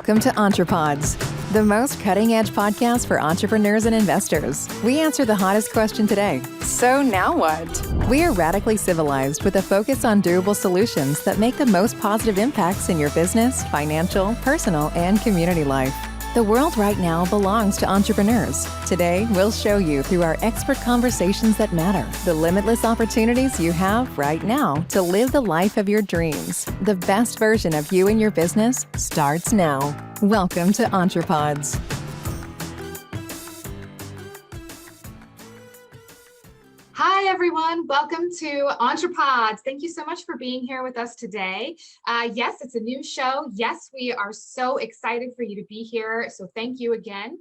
Welcome to EntrePods, the most cutting-edge podcast for entrepreneurs and investors. We answer the hottest question today. So now what? We are radically civilized with a focus on durable solutions that make the most positive impacts in your business, financial, personal, and community life. The world right now belongs to entrepreneurs. Today, we'll show you through our expert conversations that matter, the limitless opportunities you have right now to live the life of your dreams. The best version of you and your business starts now. Welcome to EntrePods. Hi, everyone. Welcome to EntrePods. Thank you so much for being here with us today. Yes, it's a new show. Yes, we are so excited for you to be here. So thank you again.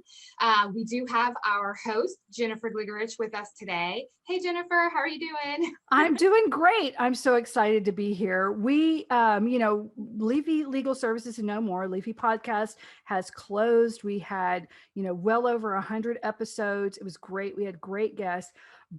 We do have our host, Jennifer Gligerich, with us today. Hey, Jennifer, how are you doing? I'm doing great. I'm so excited to be here. We, Leafy Legal Services and No More, Leafy Podcast has closed. We had, well over 100 episodes. It was great. We had great guests.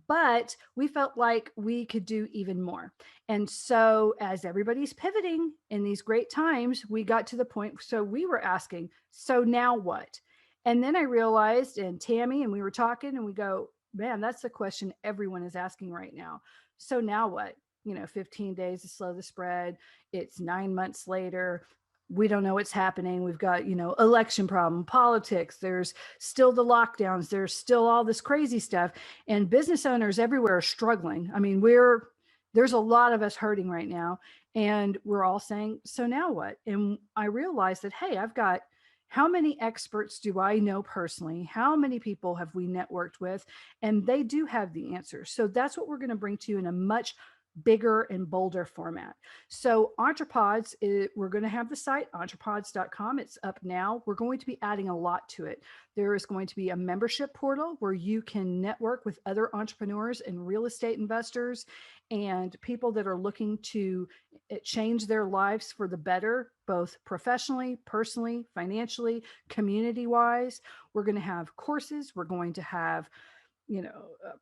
But we felt like we could do even more. And so as everybody's pivoting in these great times, we got to the point. So we were asking, so now what? And then I realized, and Tammy, and we were talking and we go, man, that's the question everyone is asking right now. So now what? 15 days to slow the spread. It's 9 months later. We don't know what's happening. We've got, election problem, politics. There's still the lockdowns. There's still all this crazy stuff. And business owners everywhere are struggling. I mean, there's a lot of us hurting right now. And we're all saying, so now what? And I realized that, hey, how many experts do I know personally? How many people have we networked with? And they do have the answers. So that's what we're going to bring to you in a much bigger and bolder format. So EntrePods, we're going to have the site, entrepods.com. It's up now. We're going to be adding a lot to it. There is going to be a membership portal where you can network with other entrepreneurs and real estate investors and people that are looking to change their lives for the better, both professionally, personally, financially, community-wise. We're going to have courses. We're going to have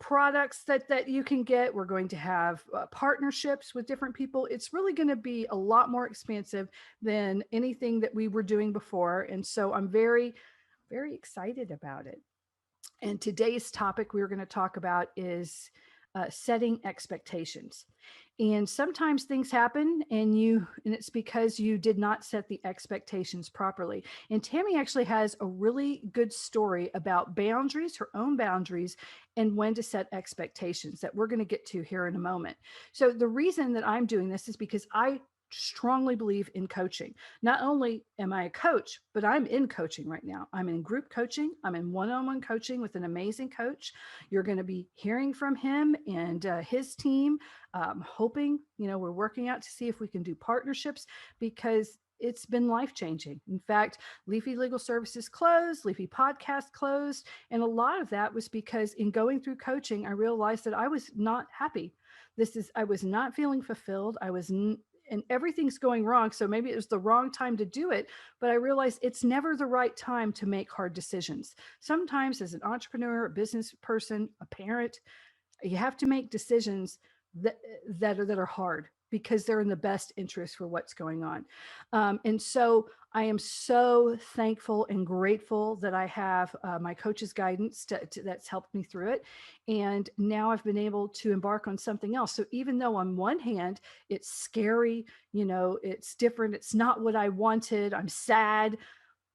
products that you can get. We're going to have partnerships with different people. It's really going to be a lot more expansive than anything that we were doing before. And so I'm very, very excited about it. And today's topic we're going to talk about is setting expectations. And sometimes things happen and it's because you did not set the expectations properly. And Tammy actually has a really good story about boundaries, her own boundaries, and when to set expectations that we're going to get to here in a moment. So the reason that I'm doing this is because I strongly believe in coaching. Not only am I a coach, but I'm in coaching right now. I'm in group coaching. I'm in one-on-one coaching with an amazing coach. You're going to be hearing from him and his team. Hoping, we're working out to see if we can do partnerships because it's been life-changing. In fact, Leafy Legal Services closed, Leafy Podcast closed. And a lot of that was because in going through coaching, I realized that I was not happy. I was not feeling fulfilled. And everything's going wrong. So maybe it was the wrong time to do it, but I realized it's never the right time to make hard decisions. Sometimes as an entrepreneur, a business person, a parent, you have to make decisions that are hard because they're in the best interest for what's going on. And so I am so thankful and grateful that I have my coach's guidance that's helped me through it. And now I've been able to embark on something else. So even though on one hand, it's scary, it's different, it's not what I wanted, I'm sad,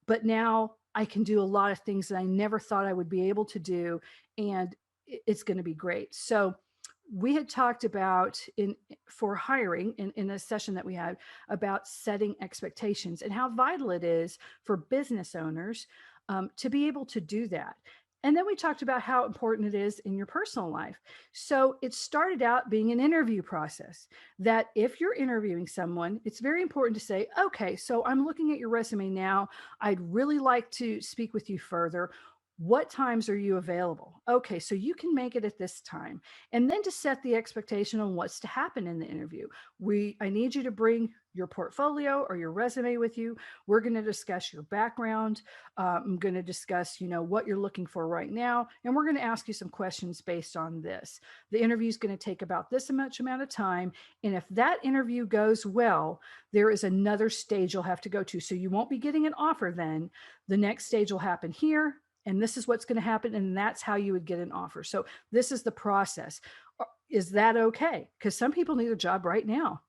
but now I can do a lot of things that I never thought I would be able to do. And it's going to be great. So we had talked about for hiring in a session that we had about setting expectations and how vital it is for business owners to be able to do that. And then we talked about how important it is in your personal life. So it started out being an interview process that if you're interviewing someone, it's very important to say, okay, so I'm looking at your resume now. I'd really like to speak with you further. What times are you available? Okay, so you can make it at this time. And then to set the expectation on what's to happen in the interview. I need you to bring your portfolio or your resume with you. We're going to discuss your background. I'm going to discuss, what you're looking for right now. And we're going to ask you some questions based on this. The interview is going to take about this much amount of time. And if that interview goes well, there is another stage you'll have to go to. So you won't be getting an offer then. The next stage will happen here. And this is what's going to happen. And that's how you would get an offer. So this is the process. Is that okay? Because some people need a job right now.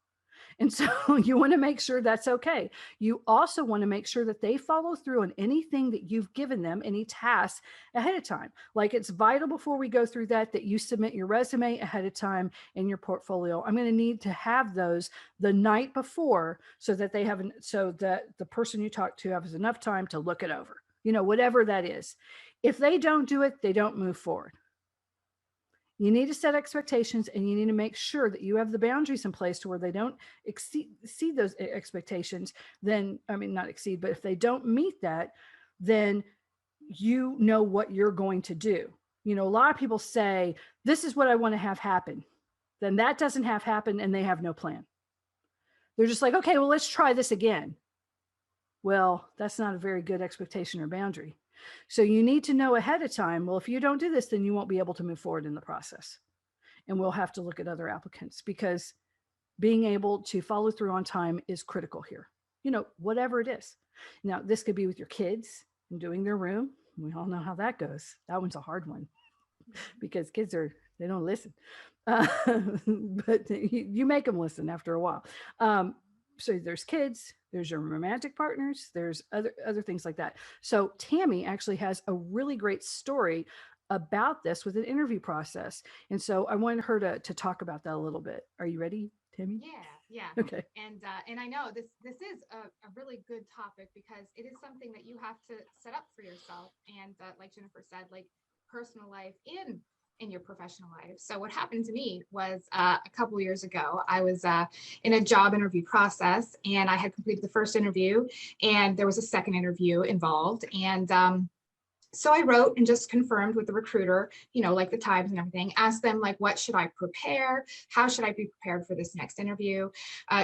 And so you want to make sure that's okay. You also want to make sure that they follow through on anything that you've given them, any tasks ahead of time. Like it's vital before we go through that you submit your resume ahead of time in your portfolio. I'm going to need to have those the night before so that so that the person you talk to has enough time to look it over, whatever that is. If they don't do it, they don't move forward. You need to set expectations, and you need to make sure that you have the boundaries in place to where they don't exceed those expectations. Then, not exceed, but if they don't meet that, then you know what you're going to do. A lot of people say, this is what I want to have happen. Then that doesn't have happen, and they have no plan. They're just like, okay, well, let's try this again. Well, that's not a very good expectation or boundary. So you need to know ahead of time, well, if you don't do this, then you won't be able to move forward in the process. And we'll have to look at other applicants, because being able to follow through on time is critical here, whatever it is. Now, this could be with your kids and doing their room. We all know how that goes. That one's a hard one because kids they don't listen. But you make them listen after a while. So there's kids, there's your romantic partners, there's other things like that. So Tammy actually has a really great story about this with an interview process. And so I wanted her to talk about that a little bit. Are you ready, Tammy? Yeah. Okay. And I know this is a really good topic, because it is something that you have to set up for yourself. And like Jennifer said, like personal life in your professional life. So what happened to me was a couple of years ago, I was in a job interview process, and I had completed the first interview, and there was a second interview involved. And so I wrote and just confirmed with the recruiter, like the times and everything, asked them like, what should I prepare? How should I be prepared for this next interview?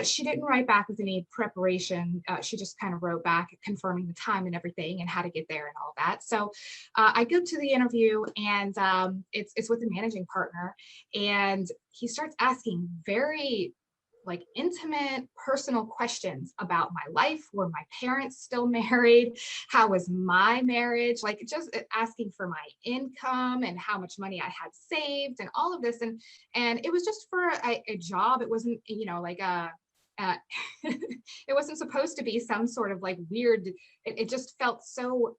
She didn't write back with any preparation. She just kind of wrote back confirming the time and everything and how to get there and all that. So I go to the interview, and it's with the managing partner, and he starts asking very like intimate, personal questions about my life. Were my parents still married? How was my marriage? Like just asking for my income and how much money I had saved and all of this. And it was just for a job. It wasn't, like it wasn't supposed to be some sort of like weird, it just felt so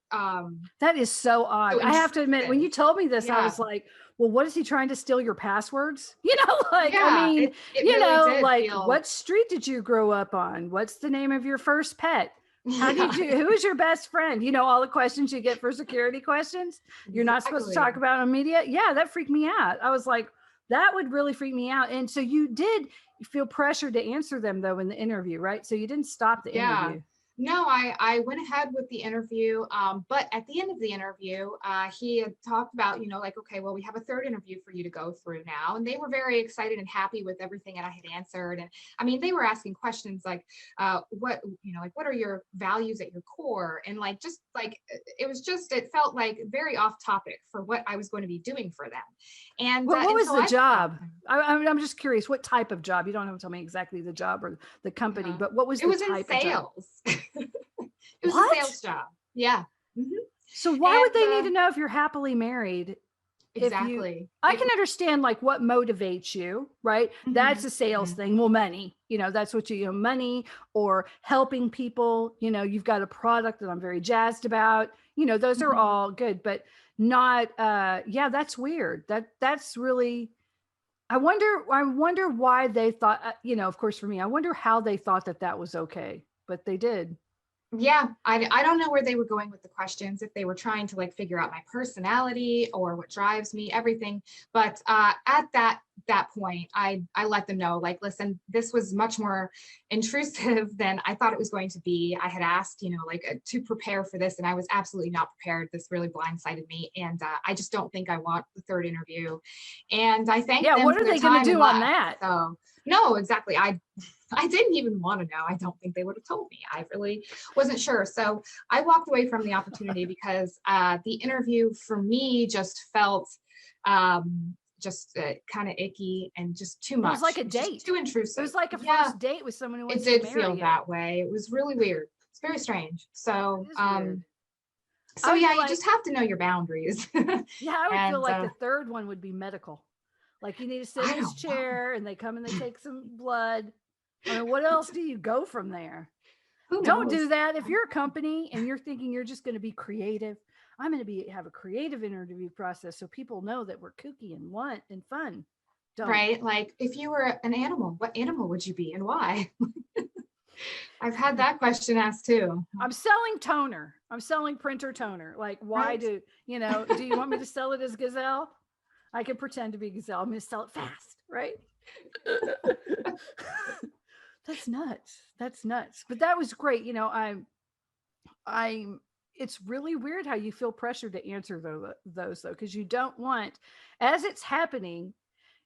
that is so odd. So I have to admit, when you told me this, I was like, well, what is he trying to steal your passwords? It really did like feel... what street did you grow up on? What's the name of your first pet? Who is your best friend? All the questions you get for security questions. You're not supposed to talk about on media. Yeah, that freaked me out. I was like, that would really freak me out. And so you did feel pressure to answer them though in the interview, right? So you didn't stop the interview. No, I went ahead with the interview, but at the end of the interview, he had talked about, like, okay, well, we have a third interview for you to go through now. And they were very excited and happy with everything that I had answered. And they were asking questions like, what are your values at your core? And like, just like, it felt like very off topic for what I was going to be doing for them. And what was the job? I'm just curious, what type of job? You don't have to tell me exactly the job or the company, but what was the type of job? It was a sales job. Yeah. Mm-hmm. So why would they need to know if you're happily married? Exactly. I can understand like what motivates you, right? Mm-hmm. That's a sales thing. Well, money, that's what money or helping people, you've got a product that I'm very jazzed about, those are all good, but not, that's weird. That's really, I wonder why they thought, of course for me, I wonder how they thought that was okay, but they did. Yeah, I don't know where they were going with the questions, if they were trying to like figure out my personality or what drives me, everything. But at that that point, I let them know, like, listen, this was much more intrusive than I thought it was going to be. I had asked, to prepare for this, and I was absolutely not prepared. This really blindsided me, and I just don't think I want the third interview. And I thanked them What for are their they going time to and do on left. that? So no, exactly. I didn't even want to know. I don't think they would have told me. I really wasn't sure. So I walked away from the opportunity because the interview for me just felt kind of icky and just too much. It was like a It's just date. too intrusive. It was like a Yeah, first date with someone who it wants to did marry feel you. that way. It was really weird. It's very strange. So, It is weird. so I would yeah, be you like, just have to know your boundaries. yeah, I would feel And like the third one would be medical. Like you need to sit I in this don't know. chair and they come and they take some blood. I mean, what else do you go from there? Who Don't knows? do that. If you're a company and you're thinking you're just going to be creative, I'm going to have a creative interview process so people know that we're kooky and fun. Don't. Right? Like if you were an animal, what animal would you be and why? I've had that question asked too. I'm selling toner. I'm selling printer toner. Like, why Right. do you want me to sell it as gazelle? I can pretend to be gazelle. I'm going to sell it fast, right? That's nuts. That's nuts. But that was great. It's really weird how you feel pressure to answer those though, because you don't want, as it's happening,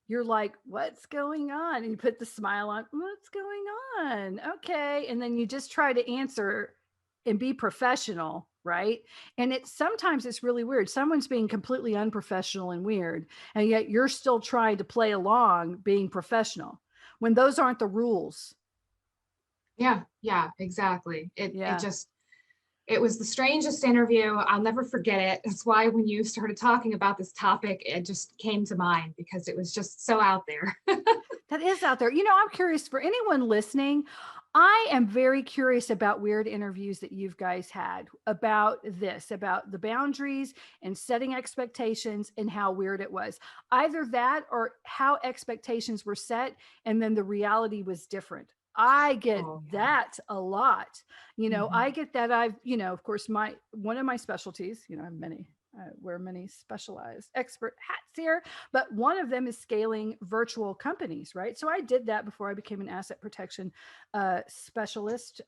you're like, what's going on? And you put the smile on, what's going on? Okay. And then you just try to answer and be professional, right? And sometimes it's really weird. Someone's being completely unprofessional and weird, and yet you're still trying to play along being professional when those aren't the rules. Yeah, exactly. It was the strangest interview. I'll never forget it. That's why when you started talking about this topic, it just came to mind because it was just so out there. That is out there. I'm curious for anyone listening. I am very curious about weird interviews that you guys had about the boundaries and setting expectations and how weird it was. Either that or how expectations were set and then the reality was different. I get that a lot. I get that. Of course, one of my specialties, I have many. I wear many specialized expert hats here, but one of them is scaling virtual companies, right? So I did that before I became an asset protection specialist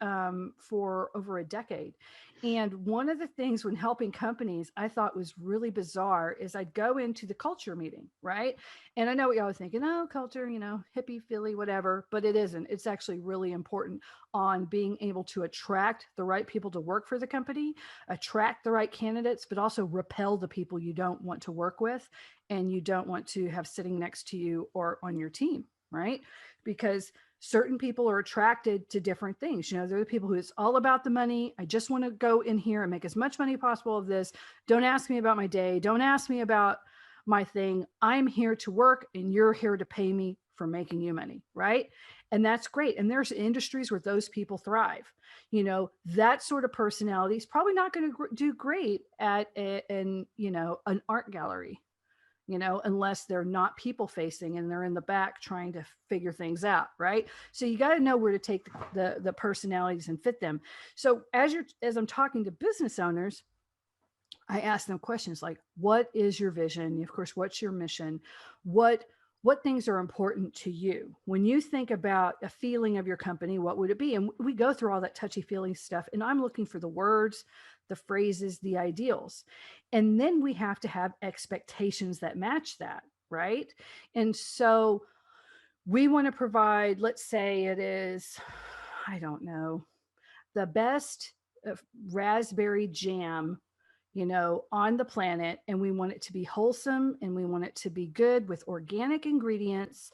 for over a decade. And one of the things when helping companies I thought was really bizarre is I'd go into the culture meeting, right? And I know what y'all are thinking, oh, culture, hippie, Philly, whatever, but it isn't. It's actually really important on being able to attract the right people to work for the company, attract the right candidates, but also repel the people you don't want to work with and you don't want to have sitting next to you or on your team, right? Because certain people are attracted to different things. They're the people who it's all about the money. I just want to go in here and make as much money possible of this. Don't ask me about my day. Don't ask me about my thing. I'm here to work and you're here to pay me for making you money, right? And that's great. And there's industries where those people thrive. That sort of personality is probably not going to do great at an art gallery, unless they're not people facing and they're in the back trying to figure things out, right? So you got to know where to take the personalities and fit them. So as I'm talking to business owners, I ask them questions like, what is your vision? Of course, what's your mission? What things are important to you? When you think about a feeling of your company, what would it be? And we go through all that touchy-feely stuff, and I'm looking for the words, the phrases, the ideals. And then we have to have expectations that match that, right? And so we want to provide, let's say it is, I don't know, the best raspberry jam on the planet, and we want it to be wholesome and we want it to be good with organic ingredients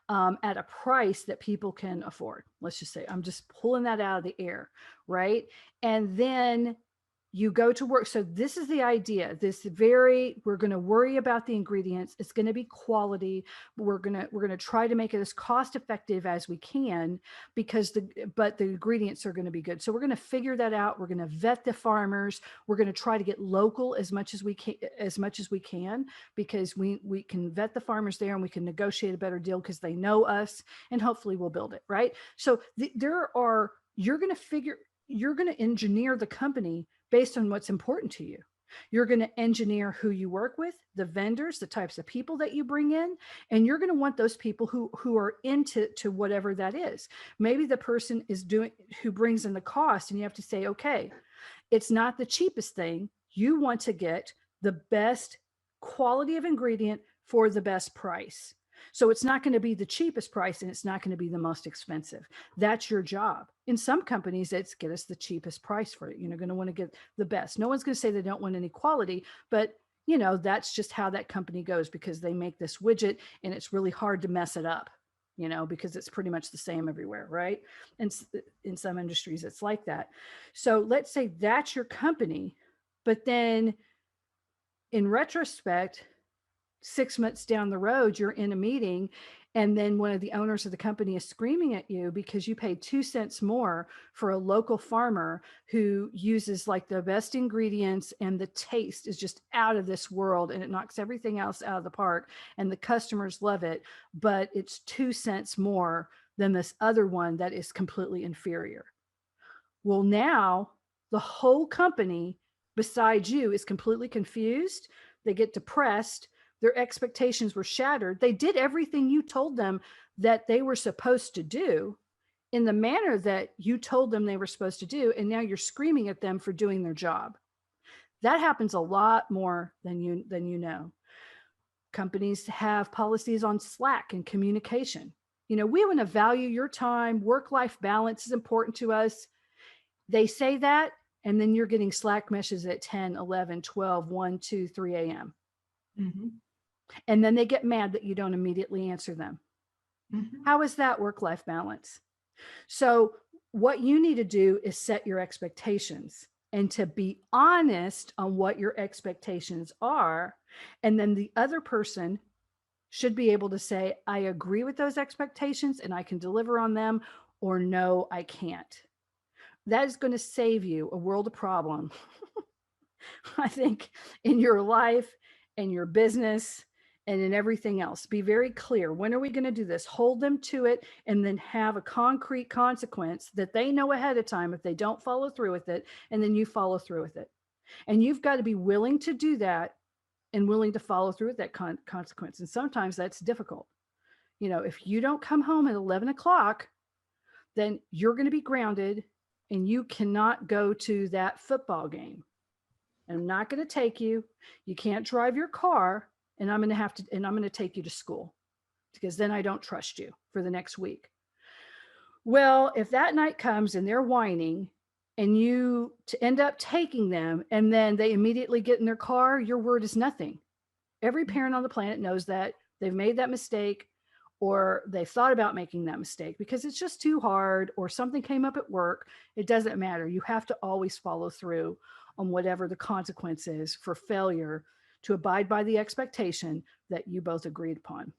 at a price that people can afford. Let's just say, I'm just pulling that out of the air, right? And then you go to work. So this is the idea. We're going to worry about the ingredients. It's going to be quality. We're going to try to make it as cost effective as we can but the ingredients are going to be good. So we're going to figure that out. We're going to vet the farmers. We're going to try to get local as much as we can, because we can vet the farmers there and we can negotiate a better deal because they know us, and hopefully we'll build it. Right. So you're going to engineer the company based on what's important to you. You're going to engineer who you work with, the vendors, the types of people that you bring in, and you're going to want those people who are into whatever that is. Maybe the person is doing who brings in the cost, and you have to say, okay, it's not the cheapest thing. You want to get the best quality of ingredient for the best price. So it's not going to be the cheapest price and it's not going to be the most expensive. That's your job. In some companies, it's get us the cheapest price for it. You're going to want to get the best. No one's going to say they don't want any quality, but that's just how that company goes, because they make this widget and it's really hard to mess it up, because it's pretty much the same everywhere, right? And in some industries, it's like that. So let's say that's your company, but then in retrospect, 6 months down the road, you're in a meeting and then one of the owners of the company is screaming at you because you paid 2 cents more for a local farmer who uses like the best ingredients and the taste is just out of this world and it knocks everything else out of the park and the customers love it, but it's 2 cents more than this other one that is completely inferior. Well, now the whole company besides you is completely confused. They get depressed. Their expectations were shattered. They did everything you told them that they were supposed to do in the manner that you told them they were supposed to do. And now you're screaming at them for doing their job. That happens a lot more than you know. Companies have policies on Slack and communication. We want to value your time. Work-life balance is important to us. They say that, and then you're getting Slack messages at 10, 11, 12, 1, 2, 3 a.m. Mm-hmm. And then they get mad that you don't immediately answer them. Mm-hmm. How is that work-life balance? So what you need to do is set your expectations and to be honest on what your expectations are. And then the other person should be able to say, I agree with those expectations and I can deliver on them, or no, I can't. That is going to save you a world of problem, I think, in your life and your business and in everything else. Be very clear. When are we going to do this? Hold them to it and then have a concrete consequence that they know ahead of time if they don't follow through with it, and then you follow through with it. And you've got to be willing to do that and willing to follow through with that consequence. And sometimes that's difficult. If you don't come home at 11 o'clock, then you're going to be grounded and you cannot go to that football game. And I'm not going to take you. You can't drive your car, and I'm going to take you to school because then I don't trust you for the next week. Well, if that night comes and they're whining and you end up taking them and then they immediately get in their car, your word is nothing. Every parent on the planet knows that they've made that mistake, or they thought about making that mistake because it's just too hard, or something came up at work. It doesn't matter. You have to always follow through on whatever the consequence is for failure to abide by the expectation that you both agreed upon.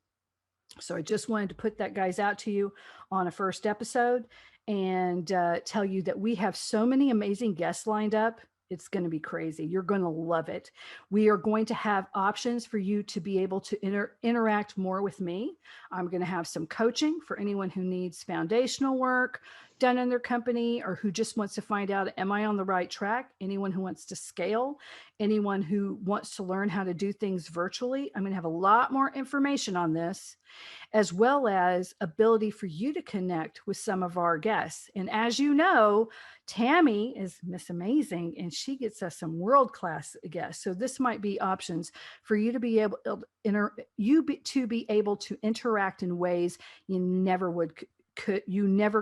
So I just wanted to put that, guys, out to you on a first episode and tell you that we have so many amazing guests lined up. It's going to be crazy. You're going to love it. We are going to have options for you to be able to interact more with me. I'm going to have some coaching for anyone who needs foundational work done in their company, or who just wants to find out, am I on the right track? Anyone who wants to scale, anyone who wants to learn how to do things virtually. I'm going to have a lot more information on this, as well as ability for you to connect with some of our guests. And as you know, Tammy is Miss Amazing, and she gets us some world-class guests. So this might be options for you to be able to interact in ways you never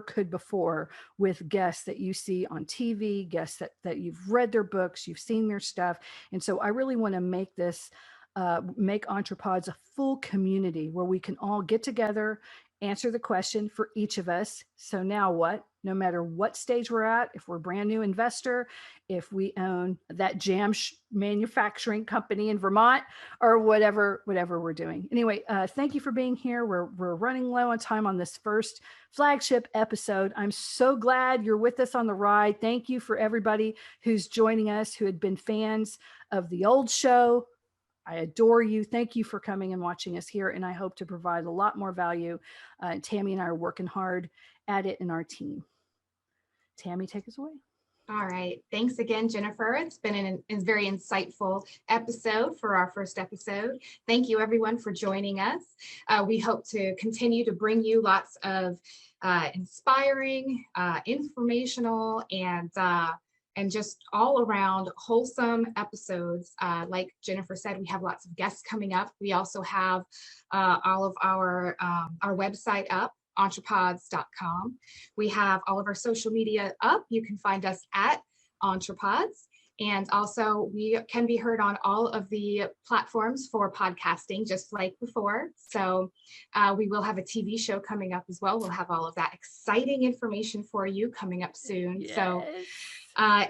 could before, with guests that you see on TV, guests that you've read their books, you've seen their stuff. And so I really want to make EntrePods a full community where we can all get together, answer the question for each of us. So now what? No matter what stage we're at, if we're a brand new investor, if we own that jam manufacturing company in Vermont, or whatever we're doing. Anyway, thank you for being here. We're running low on time on this first flagship episode. I'm so glad you're with us on the ride. Thank you for everybody who's joining us, who had been fans of the old show. I adore you. Thank you for coming and watching us here. And I hope to provide a lot more value. Tammy and I are working hard at it in our team. Tammy, take us away. All right. Thanks again, Jennifer. It's been a very insightful episode for our first episode. Thank you, everyone, for joining us. We hope to continue to bring you lots of inspiring, informational, and just all around wholesome episodes. Like Jennifer said, we have lots of guests coming up. We also have all of our website up, EntrePods.com. We have all of our social media up. You can find us at EntrePods. And also we can be heard on all of the platforms for podcasting, just like before. So we will have a TV show coming up as well. We'll have all of that exciting information for you coming up soon. Yes. So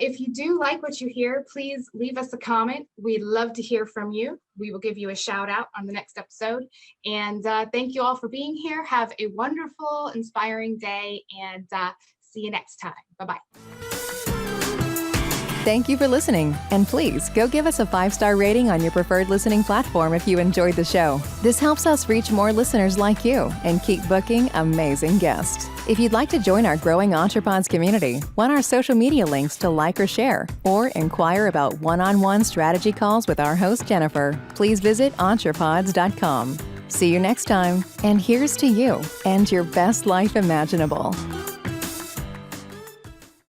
if you do like what you hear, please leave us a comment. We'd love to hear from you. We will give you a shout out on the next episode. And thank you all for being here. Have a wonderful, inspiring day, and see you next time. Bye-bye. Thank you for listening, and please go give us a 5-star rating on your preferred listening platform if you enjoyed the show. This helps us reach more listeners like you and keep booking amazing guests. If you'd like to join our growing EntrePods community, want our social media links to like or share, or inquire about one-on-one strategy calls with our host Jennifer, please visit EntrePods.com. See you next time, and here's to you and your best life imaginable.